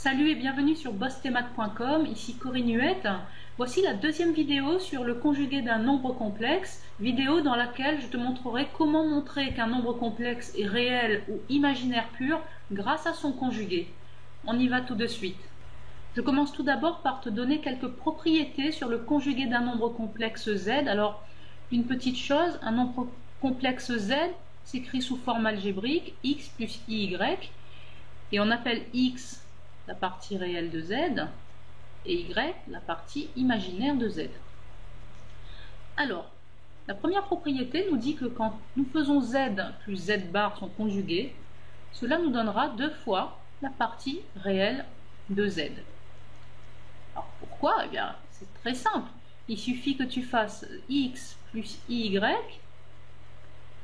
Salut et bienvenue sur bossthemath.com, ici Corinne Huette. Voici la deuxième vidéo sur le conjugué d'un nombre complexe, vidéo dans laquelle je te montrerai comment montrer qu'un nombre complexe est réel ou imaginaire pur grâce à son conjugué. On y va tout de suite. Je commence tout d'abord par te donner quelques propriétés sur le conjugué d'un nombre complexe z. Alors, une petite chose, un nombre complexe z s'écrit sous forme algébrique x plus iy, et on appelle x la partie réelle de z et y la partie imaginaire de z. Alors, la première propriété nous dit que quand nous faisons z plus z bar son conjugué, cela nous donnera deux fois la partie réelle de z. Alors pourquoi? Eh bien, c'est très simple. Il suffit que tu fasses x plus iy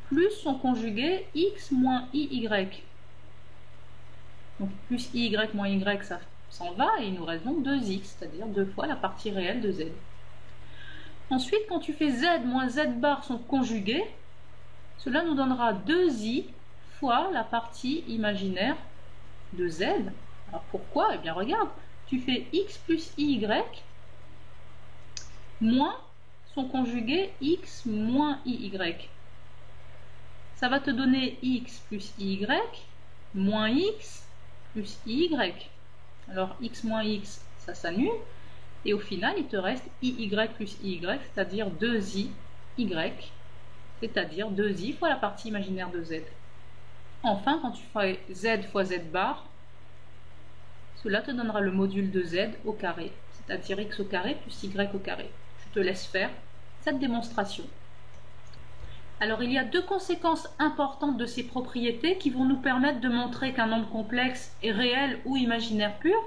plus son conjugué x moins iy. Donc plus iy moins y, ça s'en va et il nous reste donc 2x, c'est-à-dire deux fois la partie réelle de z. Ensuite, quand tu fais z moins z bar son conjugué, cela nous donnera 2i fois la partie imaginaire de z. Alors pourquoi? Eh bien regarde, tu fais x plus iy moins son conjugué x moins iy. Ça va te donner x plus iy moins x plus iy. Alors x moins x, ça s'annule. Et au final, il te reste iy plus iy, c'est-à-dire 2iy, c'est-à-dire 2i fois la partie imaginaire de z. Enfin, quand tu fais z fois z bar, cela te donnera le module de z au carré, c'est-à-dire x au carré plus y au carré. Je te laisse faire cette démonstration. Alors, il y a deux conséquences importantes de ces propriétés qui vont nous permettre de montrer qu'un nombre complexe est réel ou imaginaire pur.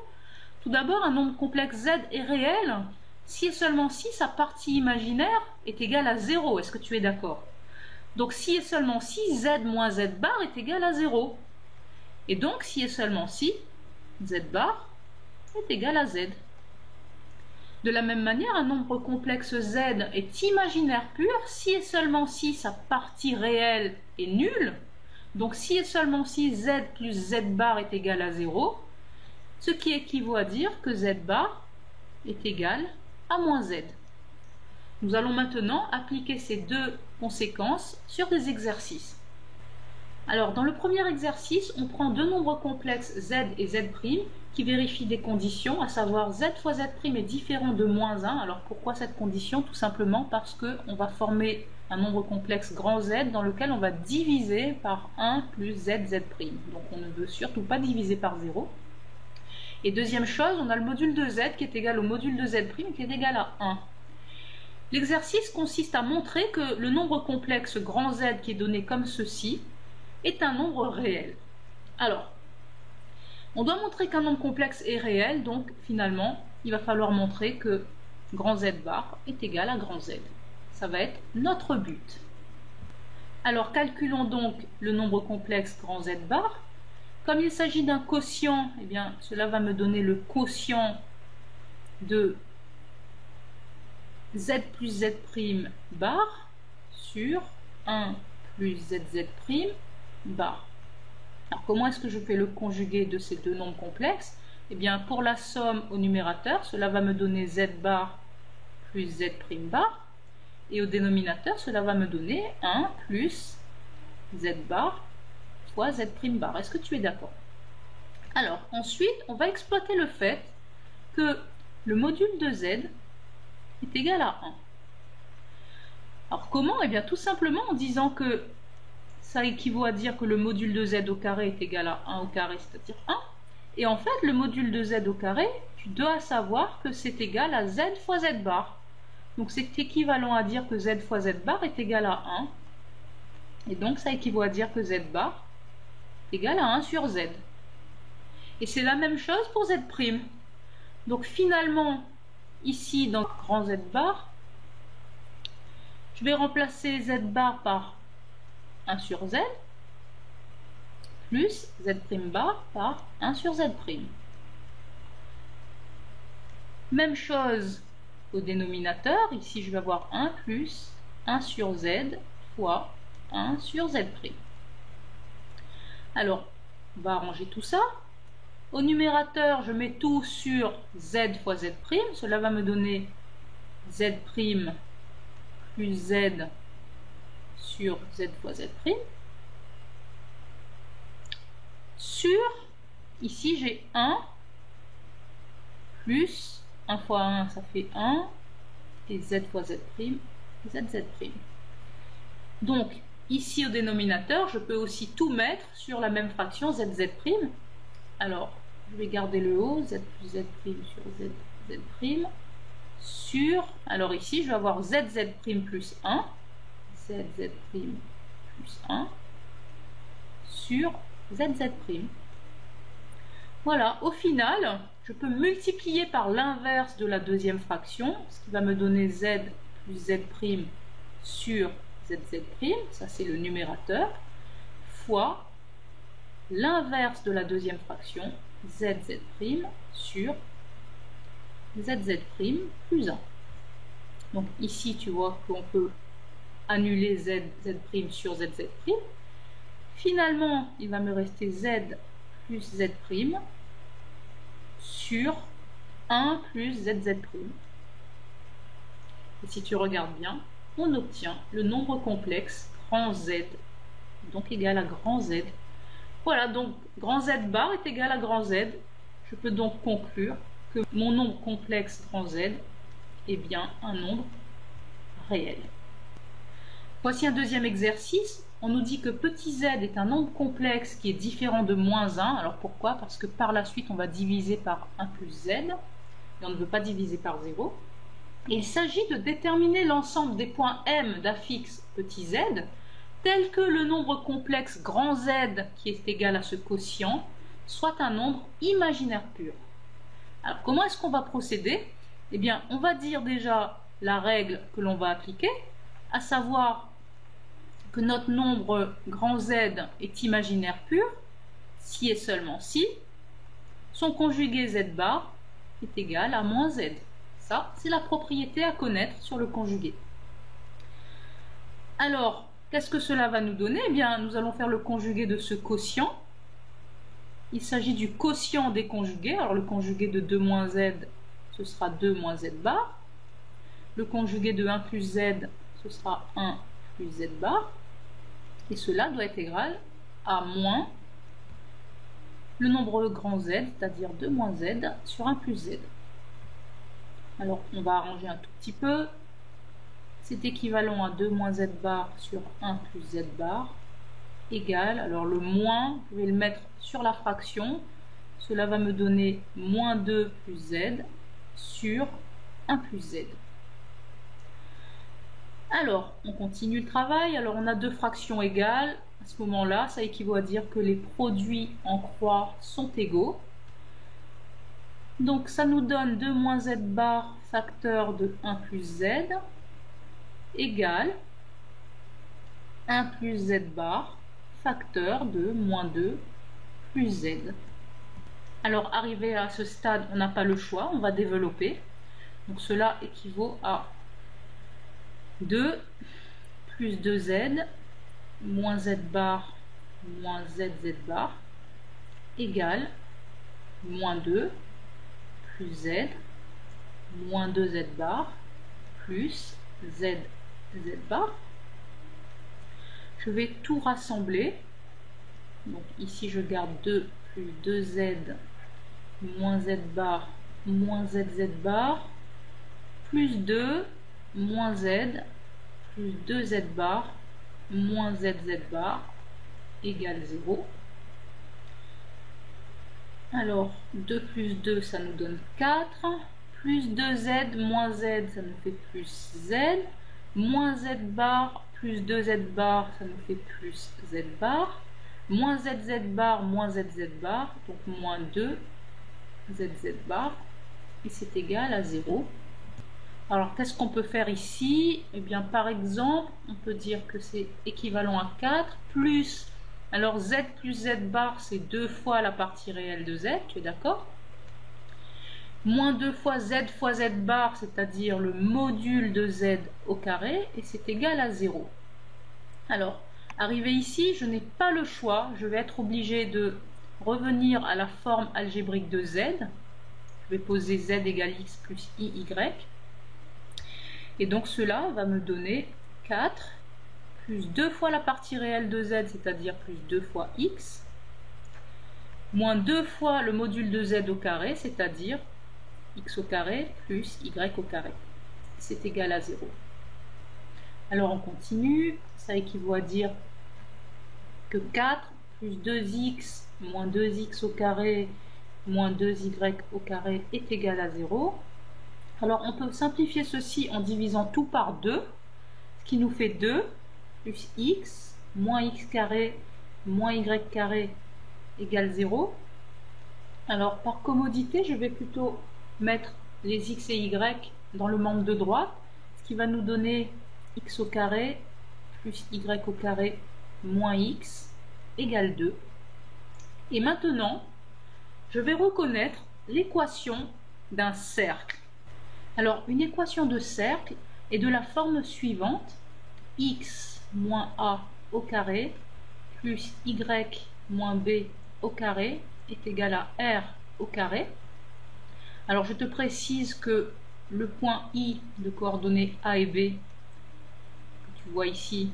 Tout d'abord, un nombre complexe z est réel si et seulement si sa partie imaginaire est égale à 0. Est-ce que tu es d'accord? Donc, si et seulement si z moins z bar est égal à 0. Et donc, si et seulement si z bar est égal à z. De la même manière, un nombre complexe z est imaginaire pur si et seulement si sa partie réelle est nulle. Donc si et seulement si z plus z bar est égal à 0, ce qui équivaut à dire que z bar est égal à moins z. Nous allons maintenant appliquer ces deux conséquences sur des exercices. Alors, dans le premier exercice, on prend deux nombres complexes z et z' qui vérifient des conditions, à savoir z fois z' est différent de moins 1. Alors, pourquoi cette condition? Tout simplement parce qu'on va former un nombre complexe grand Z dans lequel on va diviser par 1 plus z'. Donc, on ne veut surtout pas diviser par 0. Et deuxième chose, on a le module de z qui est égal au module de z' qui est égal à 1. L'exercice consiste à montrer que le nombre complexe grand Z qui est donné comme ceci est un nombre réel. Alors, on doit montrer qu'un nombre complexe est réel, donc finalement, il va falloir montrer que grand Z bar est égal à grand Z. Ça va être notre but. Alors, calculons donc le nombre complexe grand Z bar. Comme il s'agit d'un quotient, eh bien, cela va me donner le quotient de z plus z' bar sur 1 plus zz' bar. Alors comment est-ce que je fais le conjugué de ces deux nombres complexes? Eh bien pour la somme au numérateur, cela va me donner z bar plus z' bar. Et au dénominateur, cela va me donner 1 plus z bar fois z' bar. Est-ce que tu es d'accord? Alors ensuite, on va exploiter le fait que le module de z est égal à 1. Alors comment? Eh bien tout simplement en disant que ça équivaut à dire que le module de z au carré est égal à 1 au carré, c'est-à-dire 1. Et en fait, le module de z au carré, tu dois savoir que c'est égal à z fois z bar. Donc c'est équivalent à dire que z fois z bar est égal à 1. Et donc ça équivaut à dire que z bar est égal à 1 sur z. Et c'est la même chose pour z'. Donc finalement, ici dans grand z bar, je vais remplacer z bar par 1 sur z plus z' bar par 1 sur z'. Même chose au dénominateur, ici je vais avoir 1 plus 1 sur z fois 1 sur z'. Alors, on va arranger tout ça. Au numérateur, je mets tout sur z fois z'. Cela va me donner z' plus z sur z fois z'. Sur, ici j'ai 1 plus 1 fois 1, ça fait 1, et z fois z', zz'. Donc, ici au dénominateur, je peux aussi tout mettre sur la même fraction zz'. Alors, je vais garder le haut, z plus z' sur zz', sur, alors ici, je vais avoir zz' plus 1, zz' plus 1, sur zz'. Voilà, au final, je peux multiplier par l'inverse de la deuxième fraction, ce qui va me donner z plus z' sur zz', ça c'est le numérateur, fois l'inverse de la deuxième fraction, zz' sur zz' plus 1. Donc ici, tu vois qu'on peut annuler zz' sur zz'. Finalement, il va me rester z plus z' sur 1 plus zz'. Et si tu regardes bien, on obtient le nombre complexe grand Z, donc égal à grand Z. Voilà, donc grand Z bar est égal à grand Z. Je peux donc conclure que mon nombre complexe grand Z est bien un nombre réel. Voici un deuxième exercice. On nous dit que petit z est un nombre complexe qui est différent de moins 1. Alors pourquoi? Parce que par la suite, on va diviser par 1 plus z. Et on ne veut pas diviser par 0. Et il s'agit de déterminer l'ensemble des points m d'affixe petit z, tel que le nombre complexe grand Z, qui est égal à ce quotient, soit un nombre imaginaire pur. Alors comment est-ce qu'on va procéder? Eh bien, on va dire déjà la règle que l'on va appliquer, à savoir que notre nombre grand Z est imaginaire pur, si et seulement si son conjugué Z bar est égal à moins Z. Ça, c'est la propriété à connaître sur le conjugué. Alors, qu'est-ce que cela va nous donner? Eh bien, nous allons faire le conjugué de ce quotient. Il s'agit du quotient des conjugués. Alors, le conjugué de 2 moins Z, ce sera 2 moins Z bar. Le conjugué de 1 plus Z, ce sera 1 plus Z bar. Et cela doit être égal à moins le nombre grand Z, c'est-à-dire 2 moins Z sur 1 plus Z. Alors, on va arranger un tout petit peu. C'est équivalent à 2 moins Z bar sur 1 plus Z bar égale, alors le moins, je vais le mettre sur la fraction. Cela va me donner moins 2 plus Z sur 1 plus Z. Alors, on continue le travail. Alors, on a deux fractions égales. À ce moment-là, ça équivaut à dire que les produits en croix sont égaux. Donc, ça nous donne 2 moins Z bar facteur de 1 plus Z égale 1 plus Z bar facteur de moins 2 plus Z. Alors, arrivé à ce stade, on n'a pas le choix, on va développer. Donc, cela équivaut à 2 plus 2Z moins Z bar moins ZZ bar égale moins 2 plus Z moins 2Z bar plus ZZ bar. Je vais tout rassembler. Donc ici je garde 2 plus 2Z moins Z bar moins ZZ bar plus 2 moins Z plus 2Z bar moins ZZ bar égale 0. Alors 2 plus 2 ça nous donne 4, plus 2Z moins Z ça nous fait plus Z, moins Z bar plus 2Z bar ça nous fait plus Z bar, moins ZZ bar moins ZZ bar, donc moins 2 ZZ bar, et c'est égal à 0. Alors, qu'est-ce qu'on peut faire ici? Eh bien, par exemple, on peut dire que c'est équivalent à 4 plus... Alors, Z plus Z bar, c'est 2 fois la partie réelle de Z, tu es d'accord? Moins 2 fois Z bar, c'est-à-dire le module de Z au carré, et c'est égal à 0. Alors, arrivé ici, je n'ai pas le choix, je vais être obligé de revenir à la forme algébrique de z. Je vais poser z égale x plus iy. Et donc cela va me donner 4 plus 2 fois la partie réelle de z, c'est-à-dire plus 2 fois x, moins 2 fois le module de z au carré, c'est-à-dire x au carré plus y au carré. C'est égal à 0. Alors on continue, ça équivaut à dire que 4 plus 2x moins 2x au carré moins 2y au carré est égal à 0. Alors on peut simplifier ceci en divisant tout par 2, ce qui nous fait 2 plus x moins x carré moins y carré égale 0. Alors par commodité, je vais plutôt mettre les x et y dans le membre de droite, ce qui va nous donner x au carré plus y au carré moins x égale 2. Et maintenant, je vais reconnaître l'équation d'un cercle. Alors, une équation de cercle est de la forme suivante: x moins a au carré plus y moins b au carré est égal à r au carré. Alors, je te précise que le point I de coordonnées A et B, que tu vois ici,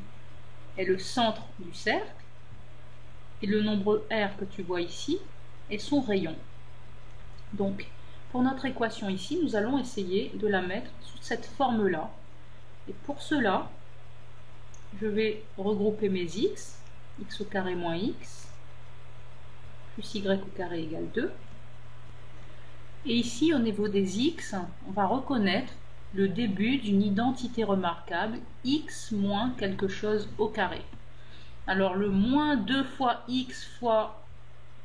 est le centre du cercle, et le nombre R que tu vois ici est son rayon. Donc, pour notre équation ici, nous allons essayer de la mettre sous cette forme-là. Et pour cela, je vais regrouper mes x, x au carré moins x, plus y au carré égale 2. Et ici, au niveau des x, on va reconnaître le début d'une identité remarquable, x moins quelque chose au carré. Alors le moins 2 fois x fois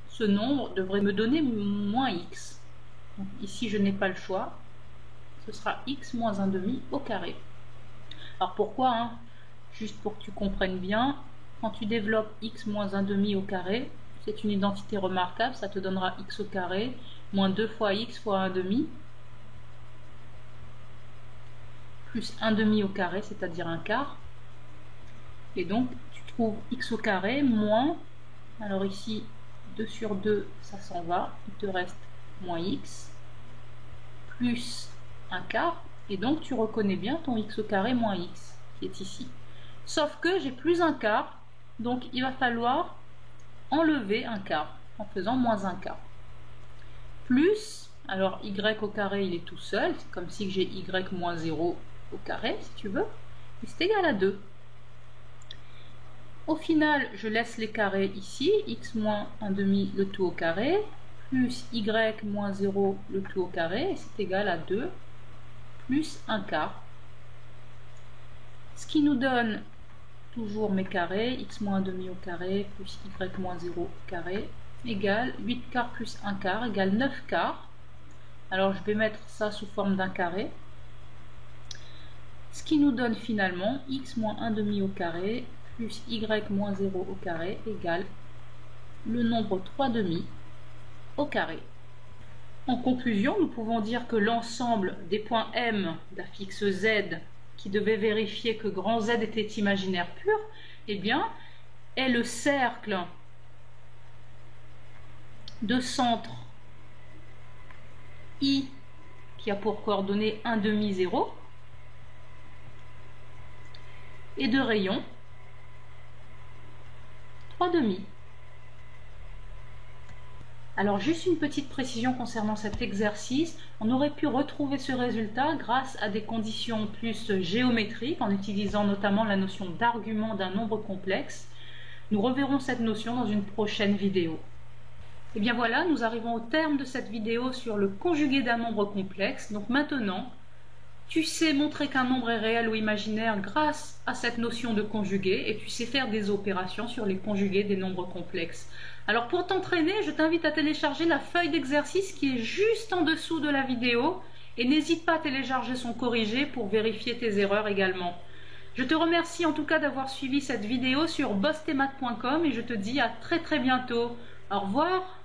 ce nombre devrait me donner moins x. Donc, ici, je n'ai pas le choix. Ce sera x moins 1 demi au carré. Alors pourquoi, juste pour que tu comprennes bien, quand tu développes x moins 1 demi au carré, c'est une identité remarquable, ça te donnera x au carré moins 2 fois x fois 1 demi plus 1 demi au carré, c'est-à-dire un quart. Et donc, tu trouves x au carré moins, alors ici, 2 sur 2, ça s'en va, il te reste moins x, plus un quart, et donc tu reconnais bien ton x au carré moins x, qui est ici. Sauf que j'ai plus un quart, donc il va falloir enlever un quart, en faisant moins un quart. Plus, alors y au carré, il est tout seul, c'est comme si j'ai y moins 0 au carré, si tu veux, et c'est égal à 2. Au final, je laisse les carrés ici, x moins 1 demi le tout au carré, plus y moins 0 le tout au carré, et c'est égal à 2, plus un quart. Ce qui nous donne toujours mes carrés, x moins 1 demi au carré, plus y moins 0 au carré, égale 8 quarts plus 1 quart, égale 9 quarts. Alors je vais mettre ça sous forme d'un carré. Ce qui nous donne finalement x moins 1 demi au carré, plus y moins 0 au carré égale le nombre 3 demi au carré. En conclusion, nous pouvons dire que l'ensemble des points M d'affixe Z qui devait vérifier que grand Z était imaginaire pur, eh bien, est le cercle de centre I qui a pour coordonnée 1 demi 0 et de rayon 3 demi. Alors juste une petite précision concernant cet exercice, on aurait pu retrouver ce résultat grâce à des conditions plus géométriques en utilisant notamment la notion d'argument d'un nombre complexe. Nous reverrons cette notion dans une prochaine vidéo. Et bien voilà, nous arrivons au terme de cette vidéo sur le conjugué d'un nombre complexe. Donc maintenant, tu sais montrer qu'un nombre est réel ou imaginaire grâce à cette notion de conjugué et tu sais faire des opérations sur les conjugués des nombres complexes. Alors pour t'entraîner, je t'invite à télécharger la feuille d'exercice qui est juste en dessous de la vidéo et n'hésite pas à télécharger son corrigé pour vérifier tes erreurs également. Je te remercie en tout cas d'avoir suivi cette vidéo sur bossthemath.com et je te dis à très bientôt. Au revoir.